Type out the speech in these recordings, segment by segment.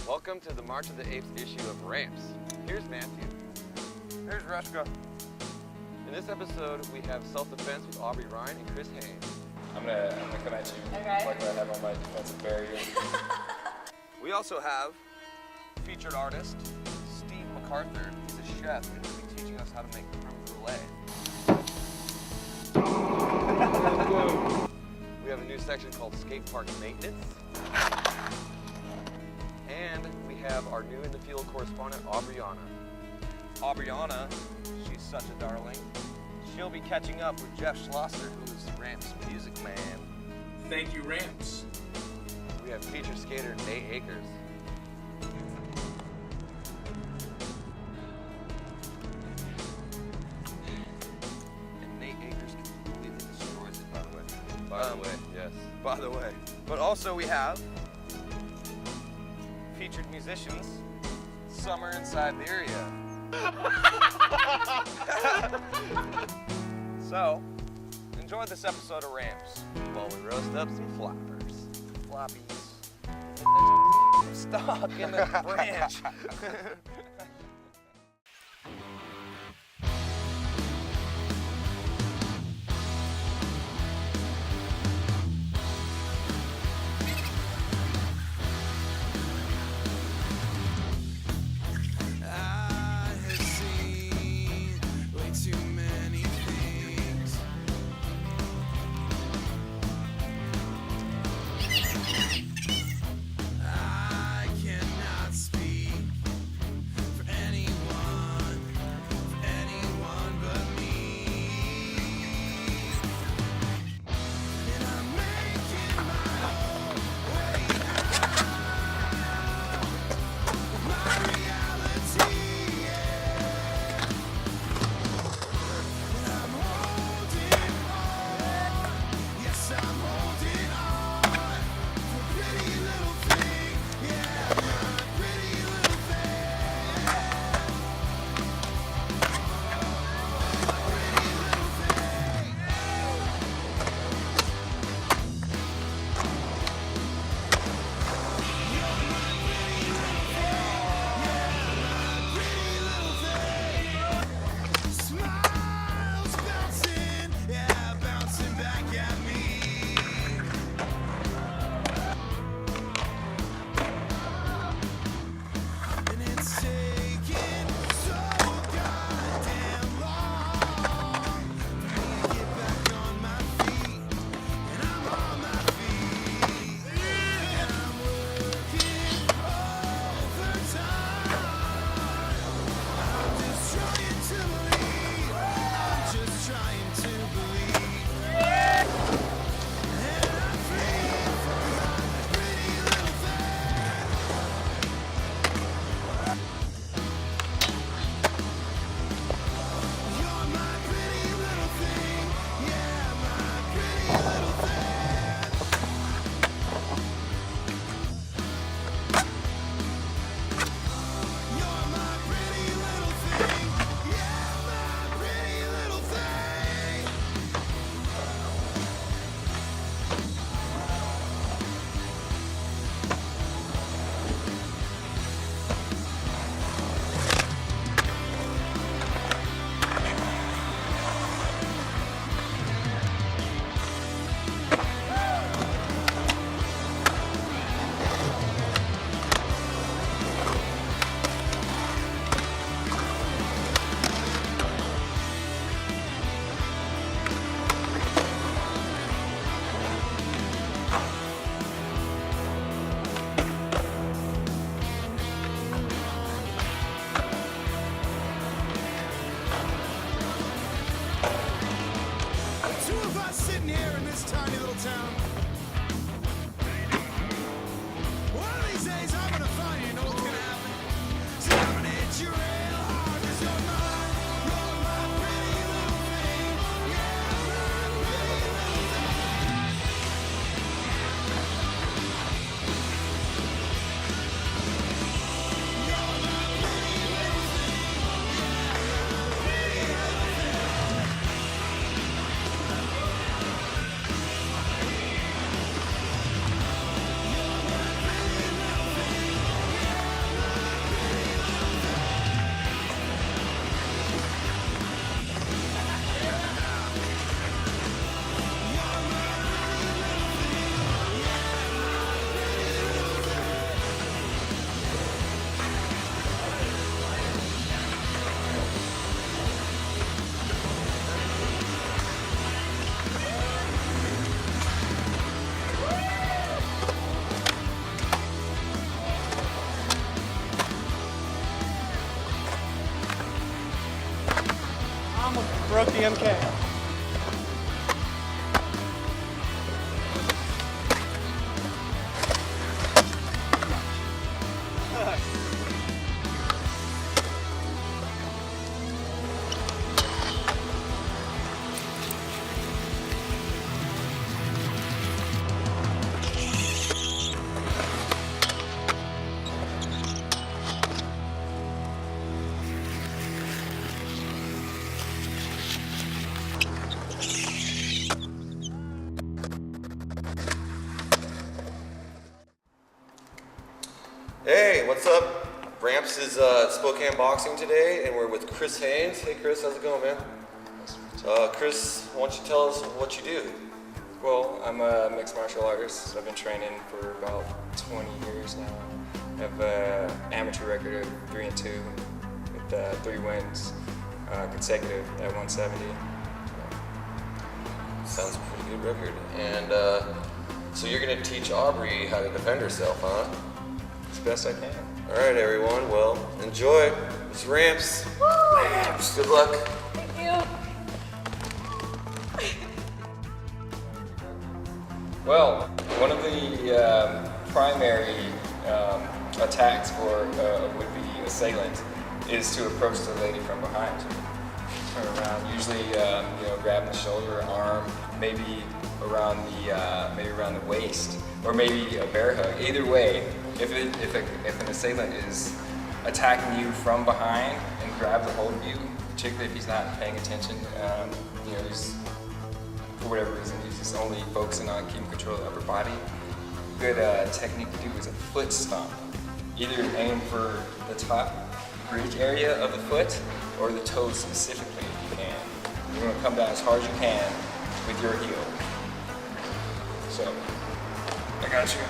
Welcome to the March of the Apes issue of RAMPS. Here's Matthew. Here's Rushka. In this episode, we have self-defense with Aubrey Ryan and Chris Haynes. I'm gonna come at you like I have on my defensive barrier. We also have featured artist Steve MacArthur. He's a chef and he'll be teaching us how to make creme brulee. We have a new section called Skate Park Maintenance. And we have our new in the field correspondent, Aubriana. Aubriana, she's such a darling. She'll be catching up with Jeff Schlosser, who's RAMPS music man. Thank you, Ramps. We have featured skater Nate Akers. And Nate Akers completely destroys it, by the way. By the way, yes. By the way. But also we have featured musicians, Summer in Siberia. So, enjoy this episode of RAMPS while we roast up some floppers. Floppies. Stuck in the branch. Two of us sitting here in this tiny little town. One of these days I'm gonna find you, know what's gonna happen? So I'm gonna hit you real hard, 'cause you're mine. You're my pretty little thing. Yeah, my pretty little thing. You're my pretty little thing. Yeah, my pretty little thing. Broke the MK. Hey, what's up? Ramps is Spokane Boxing today, and we're with Chris Haynes. Hey Chris, how's it going, man? Chris, why don't you tell us what you do? Well, I'm a mixed martial artist. I've been training for about 20 years now. I have an amateur record of 3-2 with 3 wins consecutive at 170. Sounds a pretty good record. And so you're gonna teach Aubrey how to defend herself, huh? As best I can. All right, everyone. Well, enjoy. It's Ramps. Ramps. Good luck. Thank you. Well, one of the primary attacks for a would-be assailant is to approach the lady from behind. Turn around, usually grabbing the shoulder, arm, maybe around the waist, or maybe a bear hug. Either way, if an assailant is attacking you from behind and grabs a hold of you, particularly if he's not paying attention, he's, for whatever reason, he's just only focusing on keeping control of the upper body. Good technique to do is a foot stomp. Either aim for the top bridge area of the foot or the toes specifically if you can. You're going to come down as hard as you can with your heel. So, I got you.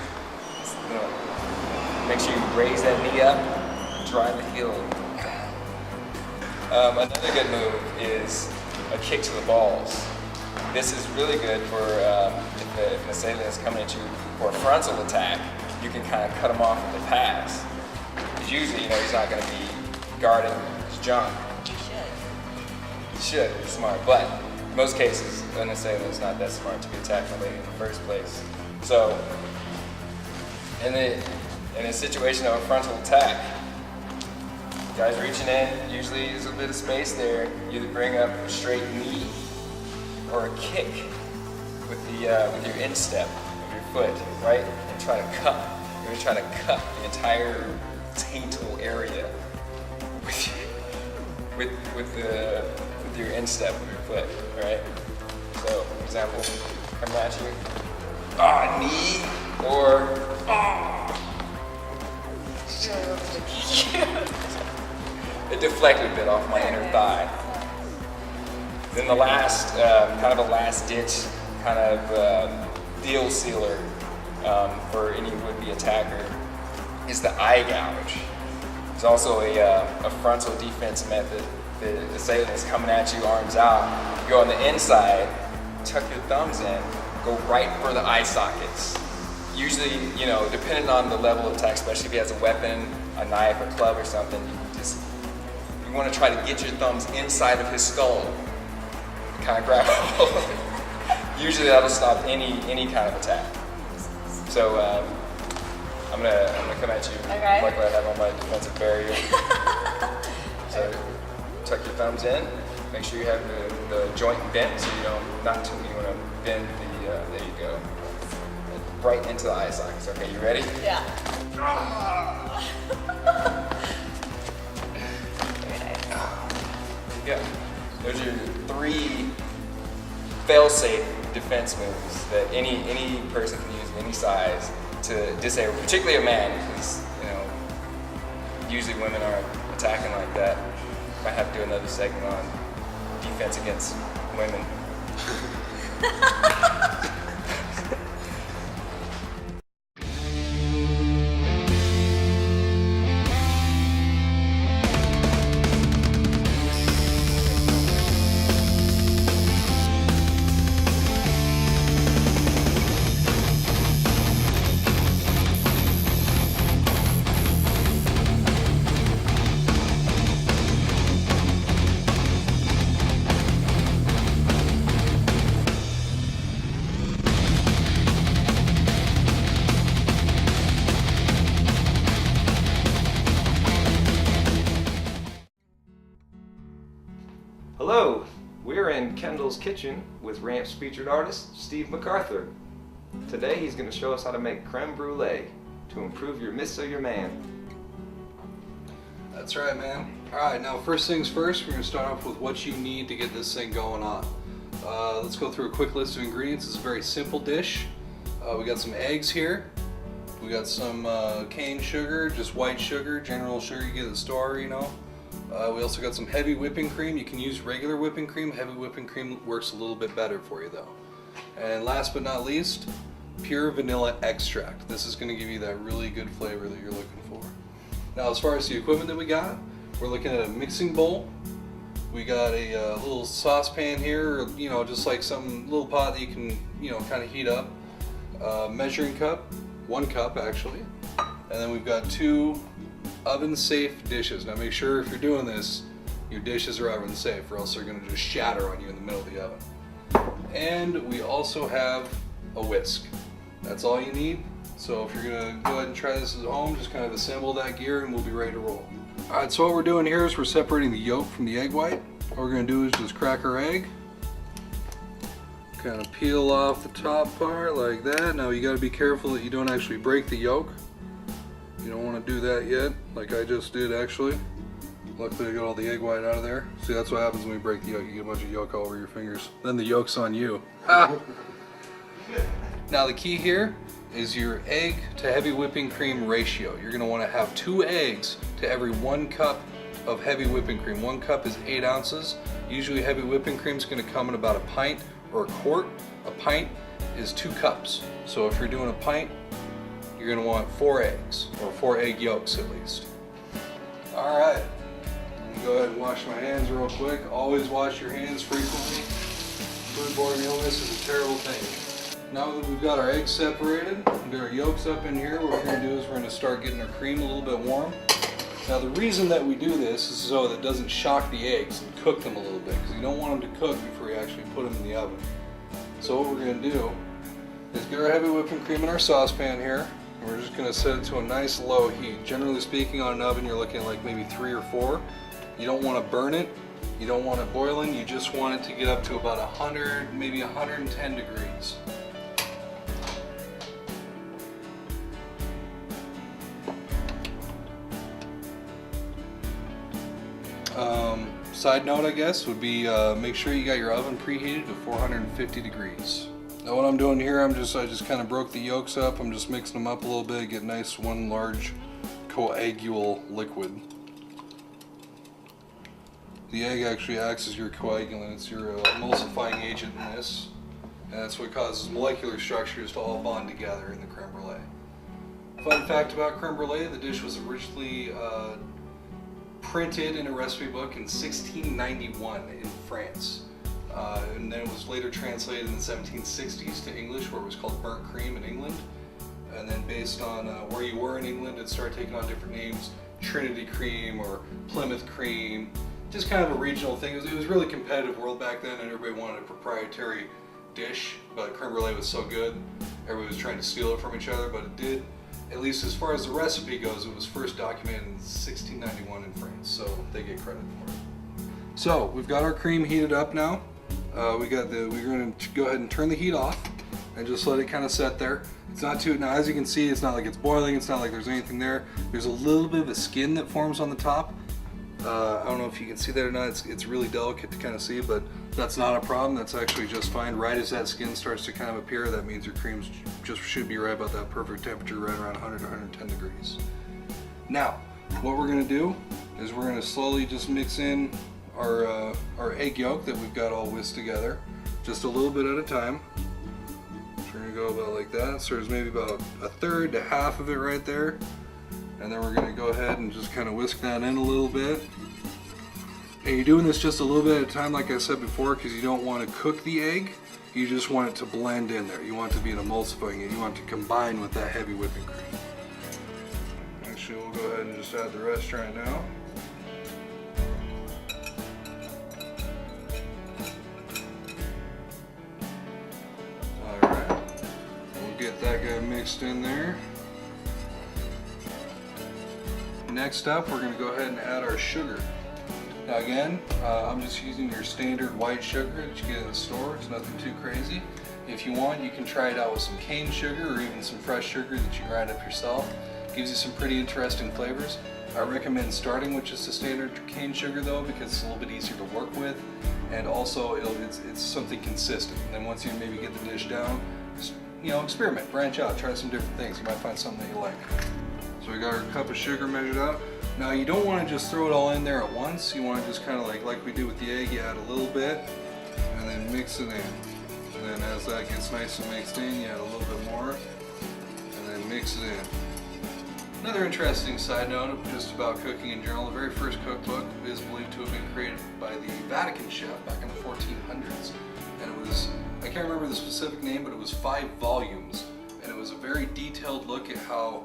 Make sure you raise that knee up, drive the heel. Another good move is a kick to the balls. This is really good for if an assailant is coming at you for a frontal attack, you can kind of cut him off with the pass. Because usually, he's not going to be guarding his jump. He should, he's smart. But in most cases, an assailant is not that smart to be attacking a lady in the first place. So, in a situation of a frontal attack, guys reaching in, usually there's a bit of space there. You either bring up a straight knee or a kick with your instep of your foot, right? And try to cup. You're gonna try to cup the entire taintal area with your instep of your foot, all right? So, for example, coming at you, knee, or it deflected a bit off my inner thigh. Then the last, kind of a last ditch, kind of deal sealer for any would-be attacker is the eye gouge. It's also a frontal defense method. The assailant is coming at you, arms out. You go on the inside, tuck your thumbs in, go right for the eye sockets. Usually, depending on the level of attack, especially if he has a weapon, a knife, a club or something, you want to try to get your thumbs inside of his skull. Kind of grab hold. usually that'll stop any kind of attack. So I'm gonna come at you Okay. like what I have on my defensive barrier. So tuck your thumbs in. Make sure you have the joint bent so you don't not too you want to bend the. There you go. Right into the eye sockets. Okay, you ready? Yeah. Yeah. Those are your 3 fail-safe defense moves that any person can use of any size to disable, particularly a man, because usually women aren't attacking like that. Might have to do another segment on defense against women. Hello, we're in Kendall's kitchen with RAMPS featured artist Steve MacArthur. Today he's going to show us how to make creme brulee to improve your miss or your man. That's right, man. Alright, now first things first, we're going to start off with what you need to get this thing going on. Let's go through a quick list of ingredients. It's a very simple dish. We got some eggs here. We got some cane sugar, just white sugar, general sugar you get at the store, you know. We also got some heavy whipping cream. You can use regular whipping cream. Heavy whipping cream works a little bit better for you though. And last but not least, pure vanilla extract. This is going to give you that really good flavor that you're looking for. Now as far as the equipment that we got, we're looking at a mixing bowl. We got a little saucepan here, you know, just like some little pot that you can, you know, kind of heat up. Measuring cup, 1 cup actually. And then we've got 2 oven safe dishes. Now make sure if you're doing this, your dishes are oven safe or else they're going to just shatter on you in the middle of the oven. And we also have a whisk. That's all you need. So if you're going to go ahead and try this at home, just kind of assemble that gear and we'll be ready to roll. Alright, so what we're doing here is we're separating the yolk from the egg white. What we're going to do is just crack our egg. Kind of peel off the top part like that. Now you got to be careful that you don't actually break the yolk. You don't want to do that yet, like I just did actually. Luckily I got all the egg white out of there. See, that's what happens when we break the yolk. You get a bunch of yolk all over your fingers. Then the yolk's on you. Ah. Now the key here is your egg to heavy whipping cream ratio. You're going to want to have 2 eggs to every 1 cup of heavy whipping cream. 1 cup is 8 ounces. Usually heavy whipping cream is going to come in about a pint or a quart. A pint is 2 cups. So if you're doing a pint, you're going to want 4 eggs, or 4 egg yolks at least. Alright, I'm going to go ahead and wash my hands real quick. Always wash your hands frequently. Foodborne illness is a terrible thing. Now that we've got our eggs separated, we've got our yolks up in here, what we're going to do is we're going to start getting our cream a little bit warm. Now the reason that we do this is so that it doesn't shock the eggs and cook them a little bit, because you don't want them to cook before you actually put them in the oven. So what we're going to do is get our heavy whipping cream in our saucepan here. We're just going to set it to a nice low heat. Generally speaking, on an oven you're looking at like maybe 3 or 4. You don't want to burn it, you don't want it boiling, you just want it to get up to about 100, maybe 110 degrees. Side note, I guess, would be make sure you got your oven preheated to 450 degrees. Now what I'm doing here, I just kind of broke the yolks up. I'm just mixing them up a little bit, get nice one large coagulal liquid. The egg actually acts as your coagulant. It's your emulsifying agent in this, and that's what causes molecular structures to all bond together in the creme brulee. Fun fact about creme brulee, the dish was originally printed in a recipe book in 1691 in France. And then it was later translated in the 1760s to English, where it was called burnt cream in England. And then based on where you were in England, it started taking on different names, Trinity cream or Plymouth cream, just kind of a regional thing. It was a really competitive world back then, and everybody wanted a proprietary dish, but creme brulee was so good, everybody was trying to steal it from each other, but it did, at least as far as the recipe goes, it was first documented in 1691 in France, so they get credit for it. So we've got our cream heated up now. We're going to go ahead and turn the heat off and just let it kind of set there. It's not too, now as you can see, it's not like it's boiling, it's not like there's anything there. There's a little bit of a skin that forms on the top. I don't know if you can see that or not, it's really delicate to kind of see, but that's not a problem, that's actually just fine. Right as that skin starts to kind of appear, that means your creams just should be right about that perfect temperature, right around 100 to 110 degrees. Now, what we're going to do is we're going to slowly just mix in our egg yolk that we've got all whisked together, just a little bit at a time. So we're going to go about like that, so there's maybe about a third to half of it right there. And then we're going to go ahead and just kind of whisk that in a little bit. And you're doing this just a little bit at a time, like I said before, because you don't want to cook the egg. You just want it to blend in there. You want it to be an emulsifying it. You want it to combine with that heavy whipping cream. Actually, we'll go ahead and just add the rest right now. Alright, we'll get that guy mixed in there. Next up, we're going to go ahead and add our sugar. Now again, I'm just using your standard white sugar that you get in the store. It's nothing too crazy. If you want, you can try it out with some cane sugar or even some fresh sugar that you grind up yourself. Gives you some pretty interesting flavors. I recommend starting with just a standard cane sugar though, because it's a little bit easier to work with, and also it's something consistent. And then once you maybe get the dish down, just, experiment, branch out, try some different things. You might find something that you like. So we got our cup of sugar measured out. Now you don't want to just throw it all in there at once. You want to just kind of like we do with the egg, you add a little bit and then mix it in. And then as that gets nice and mixed in, you add a little bit more and then mix it in. Another interesting side note just about cooking in general, the very first cookbook is believed to have been created by the Vatican chef back in the 1400s. And it was, I can't remember the specific name, but it was 5 volumes. And it was a very detailed look at how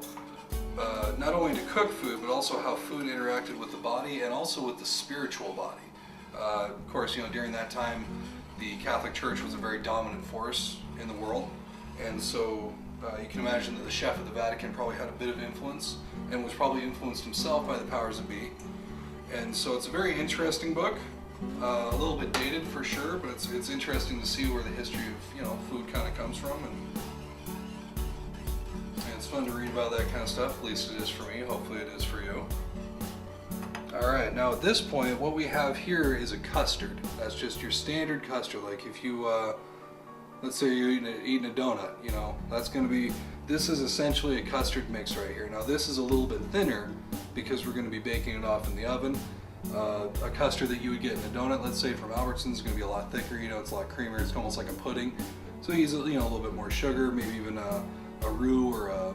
not only to cook food, but also how food interacted with the body and also with the spiritual body. Of course, during that time, the Catholic Church was a very dominant force in the world, and so you can imagine that the chef of the Vatican probably had a bit of influence and was probably influenced himself by the powers that be. And so it's a very interesting book, a little bit dated for sure, but it's interesting to see where the history of food kind of comes from. And it's fun to read about that kind of stuff, at least it is for me, hopefully it is for you. Alright, now at this point what we have here is a custard. That's just your standard custard, like if you, let's say you're eating a donut, that's going to be, this is essentially a custard mix right here. Now this is a little bit thinner because we're going to be baking it off in the oven. A custard that you would get in a donut, let's say from Albertsons, is going to be a lot thicker, it's a lot creamier, it's almost like a pudding. So you use a little bit more sugar, maybe even a roux or a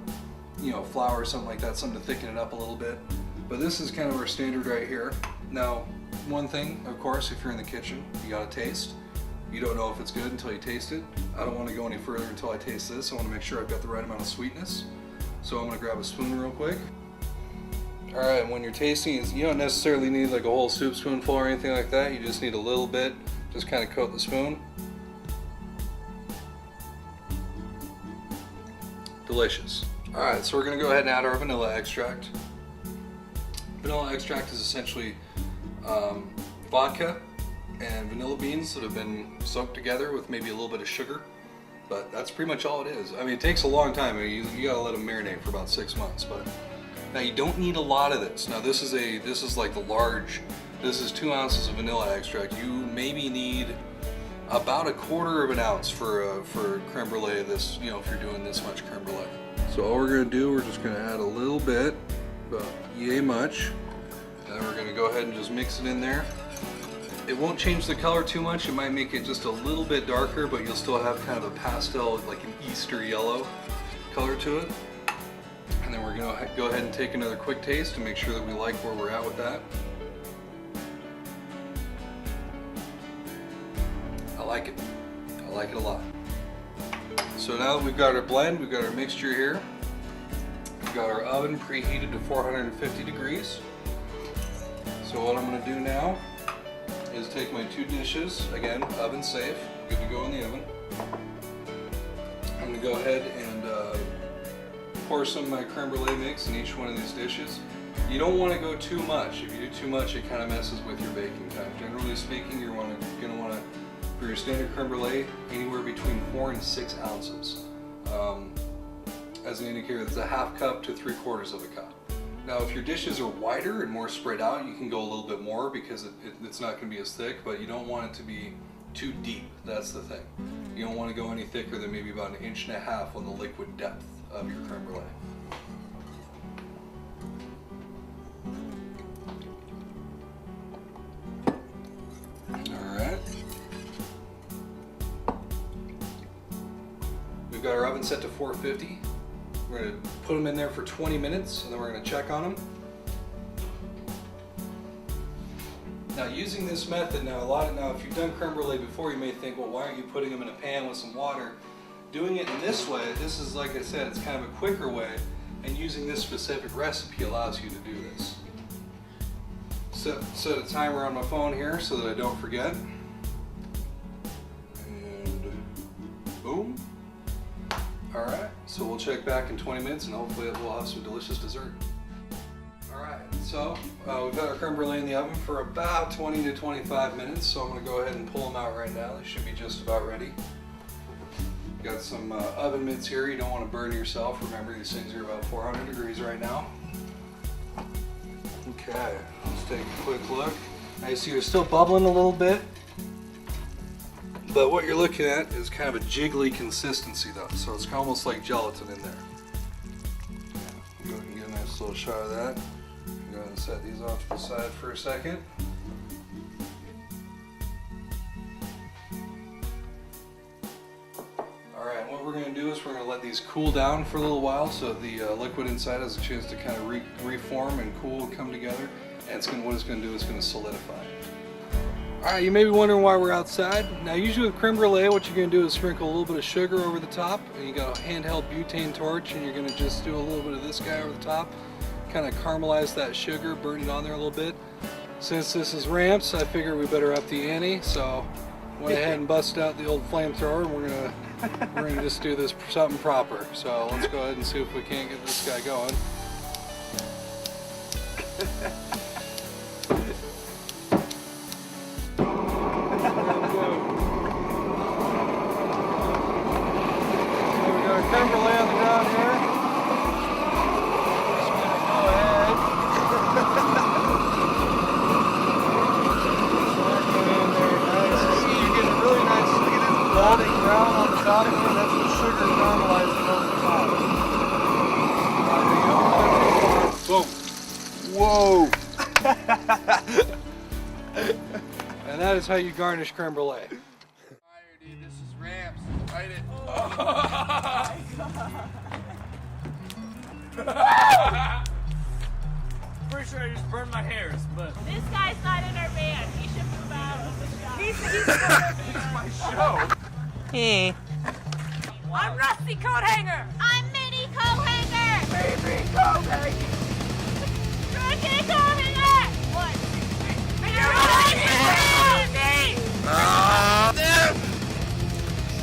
flour or something like that, something to thicken it up a little bit. But this is kind of our standard right here. Now, one thing, of course, if you're in the kitchen, you gotta taste. You don't know if it's good until you taste it. I don't want to go any further until I taste this. I want to make sure I've got the right amount of sweetness. So I'm gonna grab a spoon real quick. All right, and when you're tasting, you don't necessarily need like a whole soup spoonful or anything like that. You just need a little bit, just kind of coat the spoon. Delicious. All right, so we're gonna go ahead and add our vanilla extract. Vanilla extract is essentially vodka and vanilla beans that have been soaked together with maybe a little bit of sugar, but that's pretty much all it is. I mean, it takes a long time. You gotta let them marinate for about 6 months, but now you don't need a lot of this. Now this is like the large, this is 2 ounces of vanilla extract. You maybe need about 1/4 ounce for creme brulee. This, if you're doing this much creme brulee. So all we're gonna do, we're just gonna add a little bit, about yay much, and then we're gonna go ahead and just mix it in there. It won't change the color too much. It might make it just a little bit darker, but you'll still have kind of a pastel, like an Easter yellow color to it. And then we're gonna go ahead and take another quick taste to make sure that we like where we're at with that. I like it. I like it a lot. So now that we've got our blend, we've got our mixture here. We've got our oven preheated to 450 degrees. So what I'm gonna do now is take my 2 dishes, again, oven safe, good to go in the oven. I'm going to go ahead and pour some of my creme brulee mix in each one of these dishes. You don't want to go too much. If you do too much, it kind of messes with your baking time. Generally speaking, you're going to want to, for your standard creme brulee, anywhere between 4 and 6 ounces. As an indicator, that's a half cup to 3/4 of a cup. Now, if your dishes are wider and more spread out, you can go a little bit more because it's not going to be as thick, but you don't want it to be too deep. That's the thing. You don't want to go any thicker than maybe about 1.5 inches on the liquid depth of your creme brulee. Alright. We've got our oven set to 450. We're going to put them in there for 20 minutes and then we're going to check on them. Now, using this method, now if you've done creme brulee before, you may think, well, why aren't you putting them in a pan with some water? Doing it in this way, this is, like I said, it's kind of a quicker way, and using this specific recipe allows you to do this. Set a timer on my phone here so that I don't forget. And boom. Alright, so we'll check back in 20 minutes and hopefully we'll have some delicious dessert. Alright, so we've got our creme brulee in the oven for about 20 to 25 minutes, so I'm going to go ahead and pull them out right now. They should be just about ready. Got some oven mitts here. You don't want to burn yourself. Remember, these things are about 400 degrees right now. Okay, let's take a quick look. I see you're still bubbling a little bit, but what you're looking at is kind of a jiggly consistency though, so it's almost like gelatin in there. Go ahead and get a nice little shot of that. Go ahead and set these off to the side for a second. Alright, what we're going to do is we're going to let these cool down for a little while so the liquid inside has a chance to kind of reform and cool and come together. And what it's going to do is going to solidify. Alright, you may be wondering why we're outside. Now, usually with creme brulee, what you're going to do is sprinkle a little bit of sugar over the top. And you got a handheld butane torch, and you're going to just do a little bit of this guy over the top. Kind of caramelize that sugar, burn it on there a little bit. Since this is RAMPS, I figured we better up the ante, so went ahead and busted out the old flamethrower, and we're gonna just do this something proper. So let's go ahead and see if we can't get this guy going. So we got our creme brulee on the ground here. Just gonna go ahead. Golden brown on the top of it, that's the sugar caramelizing over the top. Whoa! And that is how you garnish creme brulee. Fire, dude. This is RAMPS. Fight it. Pretty sure I just burned my hairs, but This guy's not in our band. He should move out of the shop. it's my show. I'm Rusty Coat Hanger. I'm Minnie Coat Hanger. Baby Coat Hanger. Rusty Coat Hanger. What? And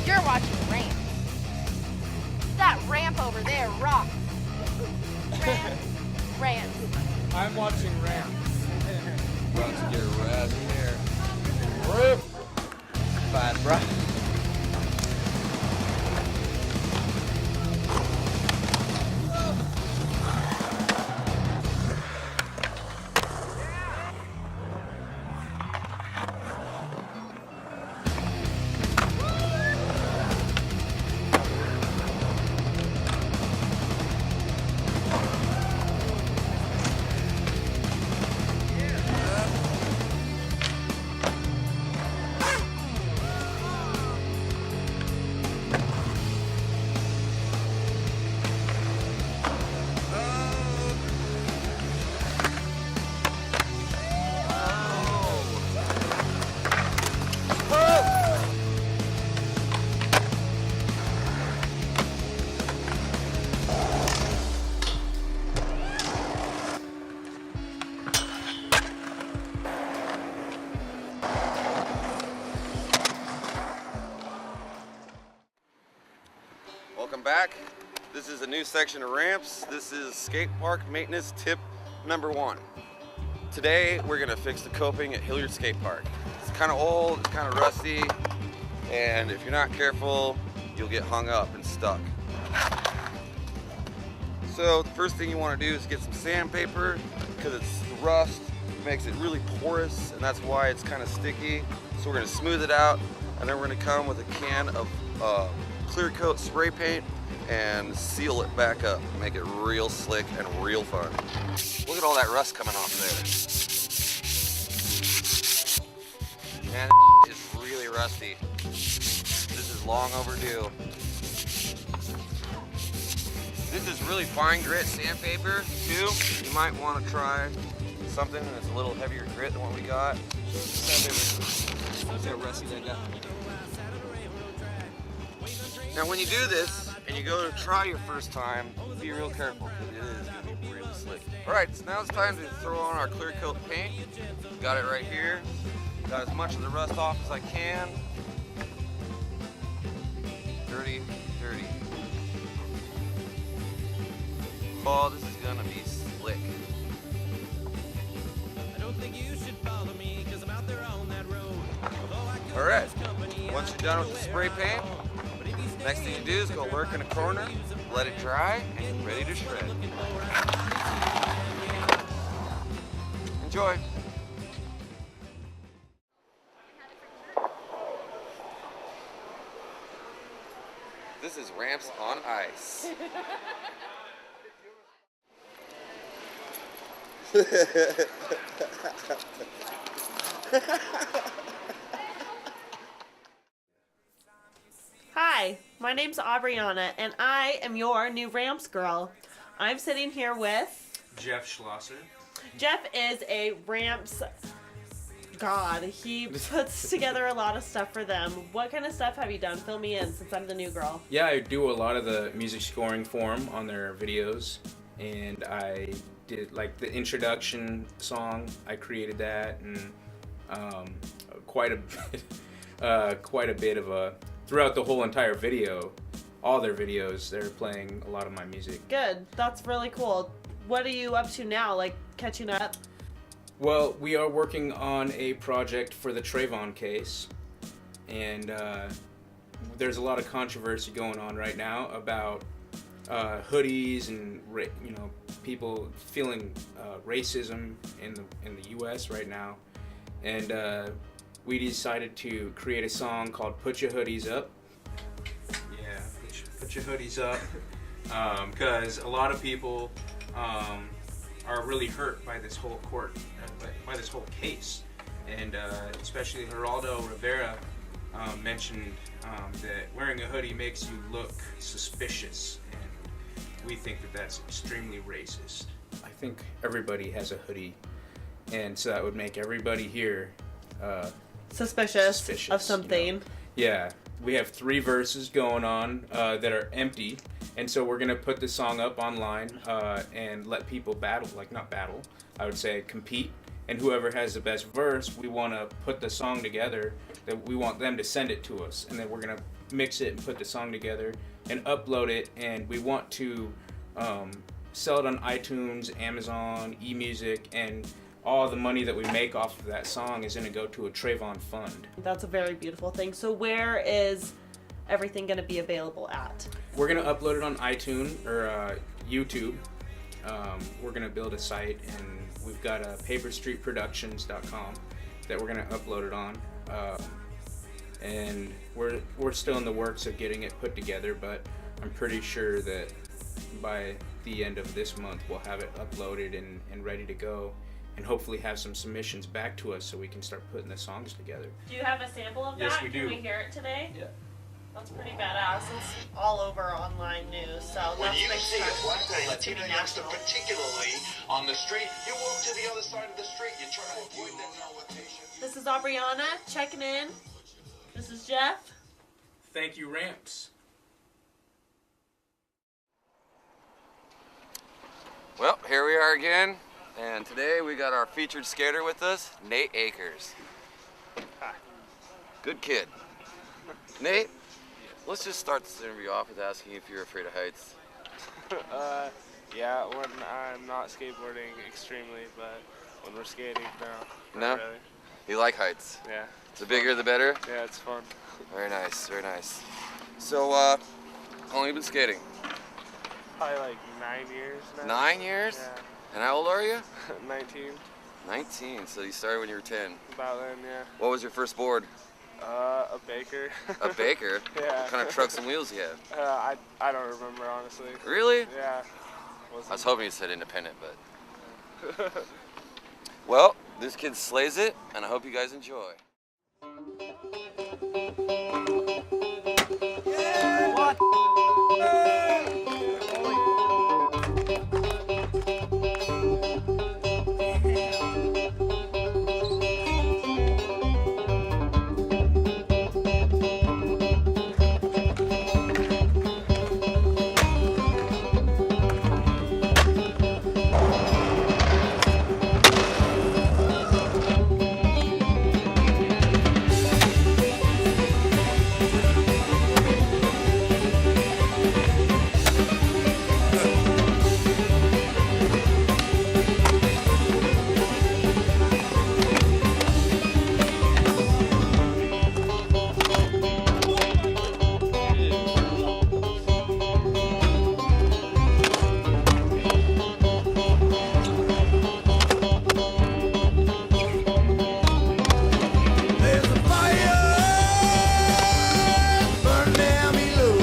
you're watching Ramp. That ramp over there rocks. Ramp. I'm watching RAMPS. About to get rad in here. Rip. Fine, bro. welcome back. This is a new section of ramps. This is skate park maintenance tip number 1. Today we're gonna fix the coping at Hilliard Skate Park. It's kind of old, it's kind of rusty, and if you're not careful, you'll get hung up and stuck. So the first thing you want to do is get some sandpaper, because it's the rust makes it really porous, and that's why it's kind of sticky. So we're gonna smooth it out, and then we're gonna come with a can of clear coat spray paint and seal it back up, make it real slick and real fun. Look at all that rust coming off there. Man, it's really rusty. This is long overdue. This is really fine grit sandpaper too. You might want to try something that's a little heavier grit than what we got. See how rusty that got? Now when you do this, and you go to try your first time, be real careful, because it is going to be really slick. Alright, so now it's time to throw on our clear coat paint. Got it right here. Got as much of the rust off as I can. Dirty, dirty. Oh, this is going to be slick. Alright, once you're done with the spray paint, next thing you do is go lurk in a corner, let it dry, and you're ready to shred. Enjoy. This is Ramps on Ice. Hi, my name's Aubriana, and I am your new Ramps girl. I'm sitting here with... Jeff Schlosser. Jeff is a Ramps god. He puts together a lot of stuff for them. What kind of stuff have you done? Fill me in, since I'm the new girl. Yeah, I do a lot of the music scoring for them on their videos, and I did like the introduction song. I created that, and quite a bit of a throughout the whole entire video, all their videos, they're playing a lot of my music. Good. That's really cool. What are you up to now? Like catching up? Well, we are working on a project for the Trayvon case, and there's a lot of controversy going on right now about hoodies and people feeling racism in the U.S. right now, and we decided to create a song called "Put Your Hoodies Up." Yeah, put your hoodies up, because a lot of people are really hurt by this whole by this whole case, and especially Geraldo Rivera mentioned that wearing a hoodie makes you look suspicious, and we think that that's extremely racist. I think everybody has a hoodie, and so that would make everybody here Suspicious of something. You know? Yeah, we have 3 verses going on that are empty, and so we're gonna put the song up online and let people battle, like not battle, I would say compete, and whoever has the best verse, we want to put the song together, that we want them to send it to us, and then we're gonna mix it and put the song together and upload it, and we want to sell it on iTunes, Amazon, eMusic, and all the money that we make off of that song is going to go to a Trayvon fund. That's a very beautiful thing. So where is everything going to be available at? We're going to upload it on iTunes or YouTube. We're going to build a site, and we've got paperstreetproductions.com that we're going to upload it on. And we're still in the works of getting it put together, but I'm pretty sure that by the end of this month we'll have it uploaded and ready to go, and hopefully have some submissions back to us so we can start putting the songs together. Do you have a sample of that? Yes, we do. Can we hear it today? Yeah. That's pretty badass. It's all over online news, so When that's you big see a stuff. black guy, It's gonna Latino be youngster, national. particularly on the street, you walk to the other side of the street. You try to avoid that. This is Aubriana checking in. This is Jeff. Thank you, Ramps. Well, here we are again, and today we got our featured skater with us, Nate Akers. Good kid. Nate, Let's just start this interview off with asking you if you're afraid of heights. Yeah, when I'm not skateboarding extremely, but when we're skating, no. No? Not really. You like heights? Yeah. The bigger the better? Yeah, it's fun. Very nice, very nice. So, how long have you been skating? Probably like 9 years now. 9 years? Yeah. And how old are you? 19. 19, so you started when you were 10. About then, yeah. What was your first board? A baker. A baker? Yeah. What kind of trucks and wheels you have? I don't remember, honestly. Really? Yeah. I was hoping you said independent, but... Well, this kid slays it, and I hope you guys enjoy. There's a fire burning down below.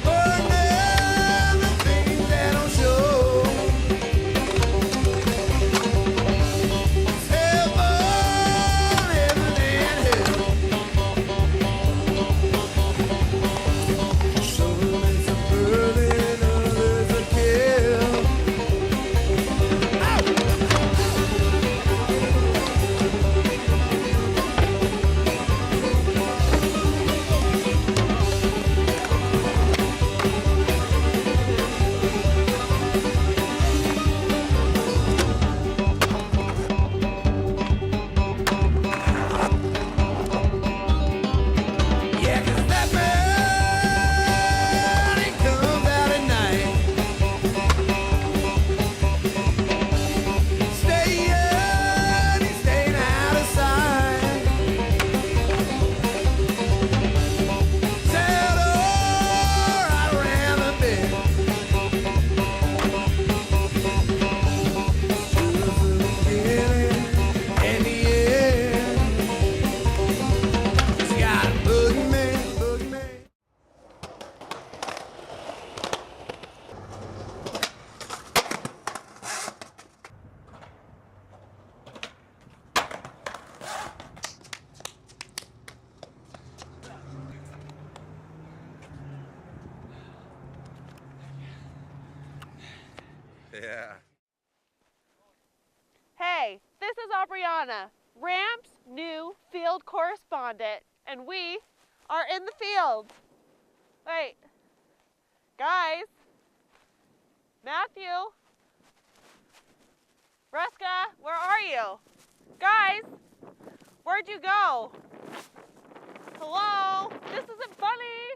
Burning the things that don't show. It's heaven, heaven and hell. Some is a burden, others a kill. Yeah, 'cause that man, he comes out at night. He's staying out of sight. Sailed all right around the bend. To the beginning and the end. He's got a boogeyman, boogeyman. Yeah. Hey, this is Aubriana, RAMPS' new field correspondent, and we are in the field. Wait, guys, Matthew, Ruska, where are you? Guys, where'd you go? Hello, this isn't funny.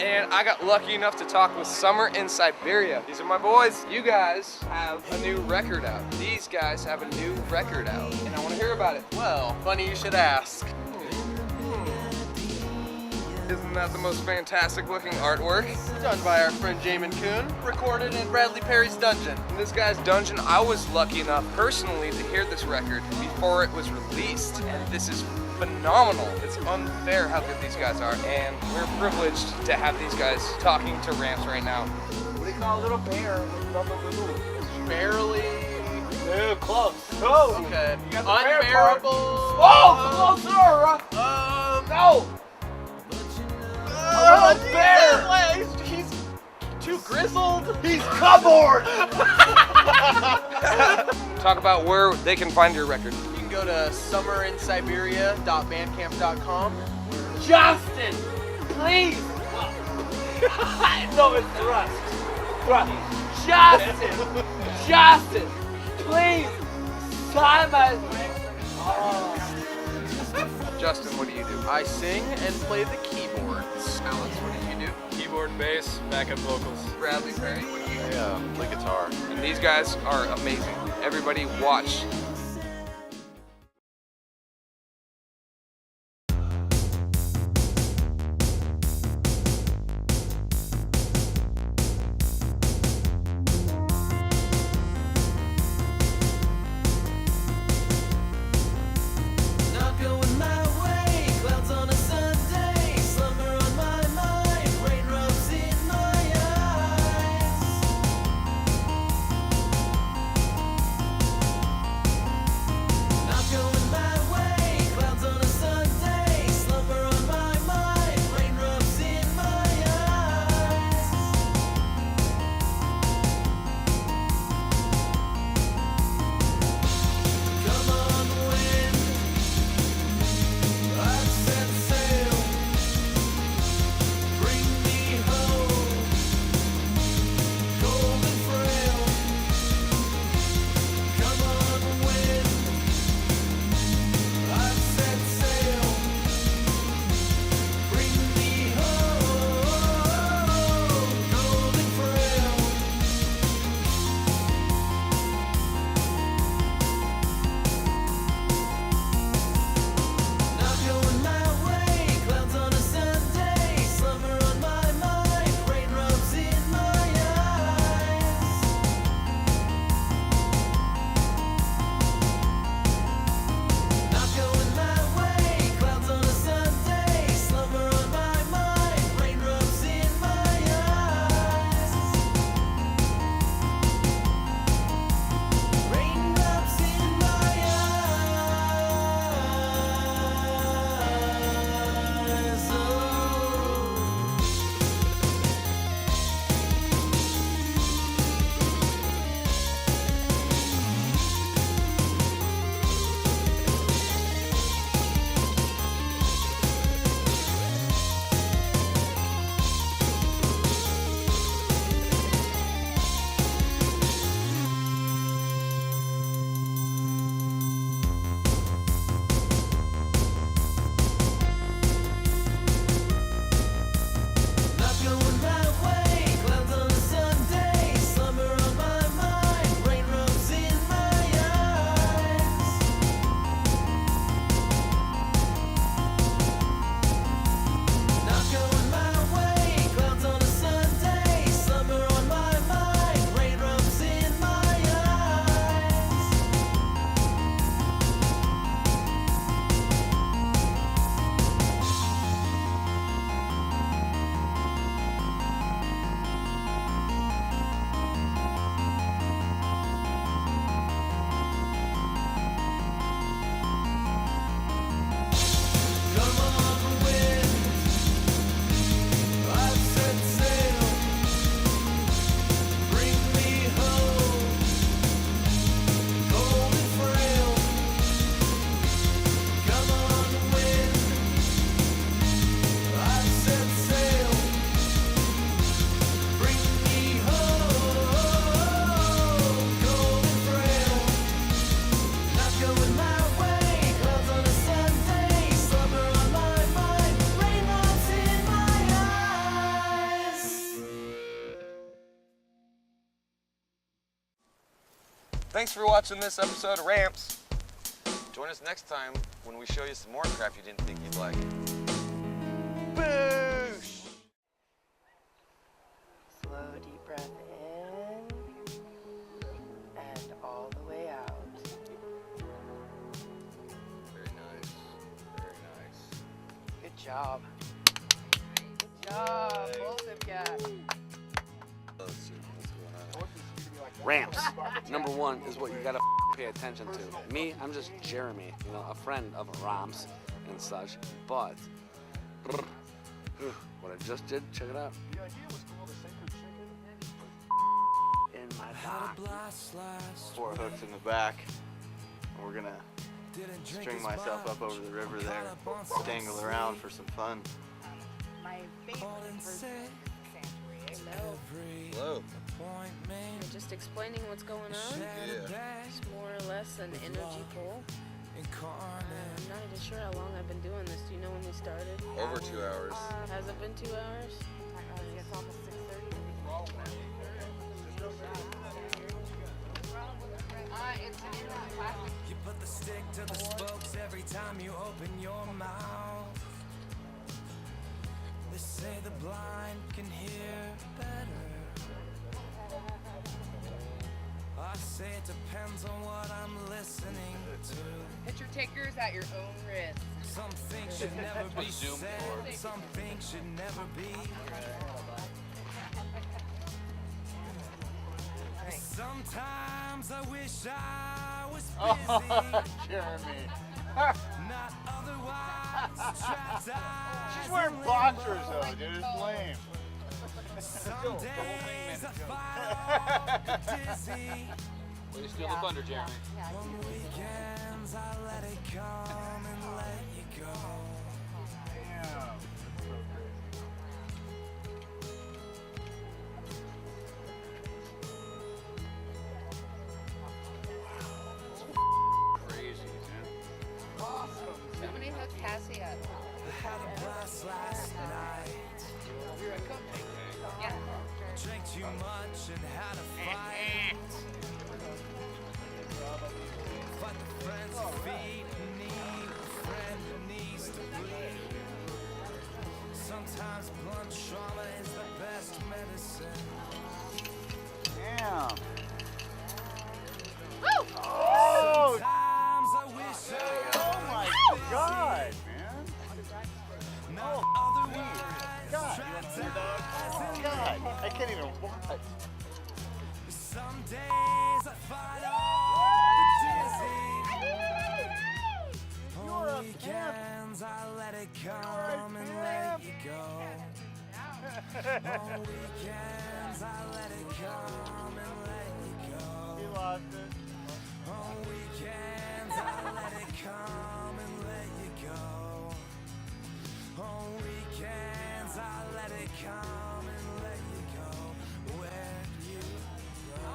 and I got lucky enough to talk with Summer in Siberia. These are my boys. You guys have a new record out. These guys have a new record out, and I want to hear about it. Well, funny you should ask. Isn't that the most fantastic looking artwork? Done by our friend Jamin Kuhn, recorded in Bradley Perry's dungeon. In this guy's dungeon, I was lucky enough personally to hear this record before it was released, and this is phenomenal. It's unfair how good these guys are, and we're privileged to have these guys talking to Ramps right now. What do you call a little bear with rubber glue? It's barely... Ew, close. Oh, okay. You got the unbearable... Oh, closer! No! Oh, bear! He's too grizzled. He's cupboard! Talk about where they can find your record. You can go to summerinsiberia.bandcamp.com. Justin, please! No, it's Thrust. Justin, please! Sign my... Justin, what do you do? I sing and play the keyboards. Alex, what do you do? Keyboard, bass, backup vocals. Bradley Perry, what do you do? I play guitar. And these guys are amazing. Everybody watch. Not going my way, clouds on a Sunday, slumber on my mind, raindrops in my eyes. Thanks for watching this episode of Ramps. Join us next time when we show you some more crap you didn't think you'd like. Boosh! Slow, deep breath in and all the way out. Very nice. Very nice. Good job. Good job, both of you. Let's see what's going on. Ramps. Number one is what you gotta pay attention to. Me, I'm just Jeremy, you know, a friend of RAMPS and such, but what I just did, check it out. In my back. 4 hooks in the back. And we're gonna string myself up over the river there, dangle around for some fun. My favorite person. Hello. You're just explaining what's going on? Yeah. It's more or less an energy pull. I'm not even sure how long I've been doing this. Do you know when we started? Over 2 hours. Has it been 2 hours? It's almost 6:30. You put the stick to the spokes every time you open your mouth. They say the blind can hear better. I say it depends on what I'm listening to. Picture takers at your own risk. Some things should never be said, some things should never be. Sometimes I wish I was busy. Jeremy. Not otherwise trapped. She's wearing boxers though, dude. It's lame. Some days I fight off the dizzy. Will you steal the thunder, Jeremy? On weekends I let it come and let you go. Crazy, man. How many hooks has he had? I had a blast last night. Yeah. Drank too much and had a fight. Fight the friends who feed and need a friend who needs to bleed. Sometimes blunt trauma is the best medicine. Damn. Oh! Sometimes I wish I Oh my God, man. not otherwise trapped Oh God, I can't even watch. Some days I fight off the dizzy. On weekends I let it come and let you go. On weekends I let it come and let you go. You lost it. On weekends I let it come and let you go. On weekends I let it come and let you go. Where do you go?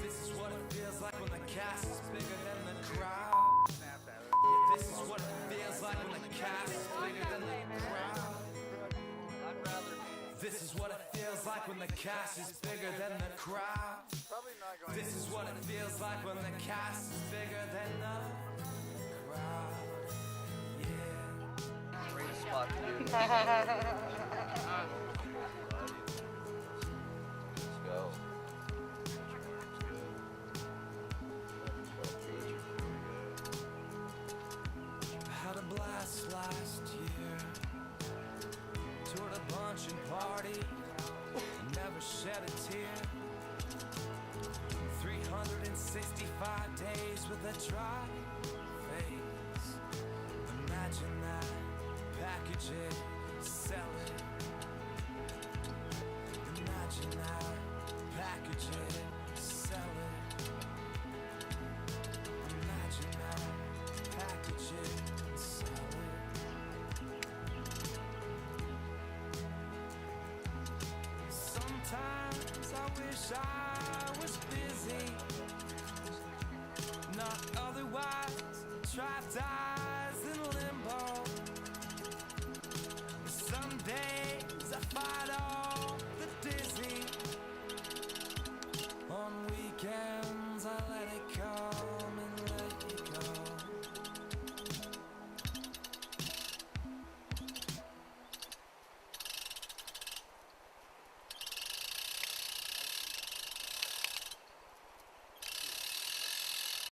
This is what it feels like when the cast is bigger than the crowd. Yeah, this is what it feels like when the cast is bigger than the crowd. This is what it feels like when the cast is bigger than the crowd. This is what it feels like when the cast is bigger than the crowd. Yeah. Great spot to do this. Let's go. I had a blast last year. Toured a bunch and partied. Never shed a tear. 365 days with a dry face. Imagine that. Package it, sell it. Imagine that. Package it, sell it. Imagine that. Package it, sell it. dies in limbo. Some days I fight all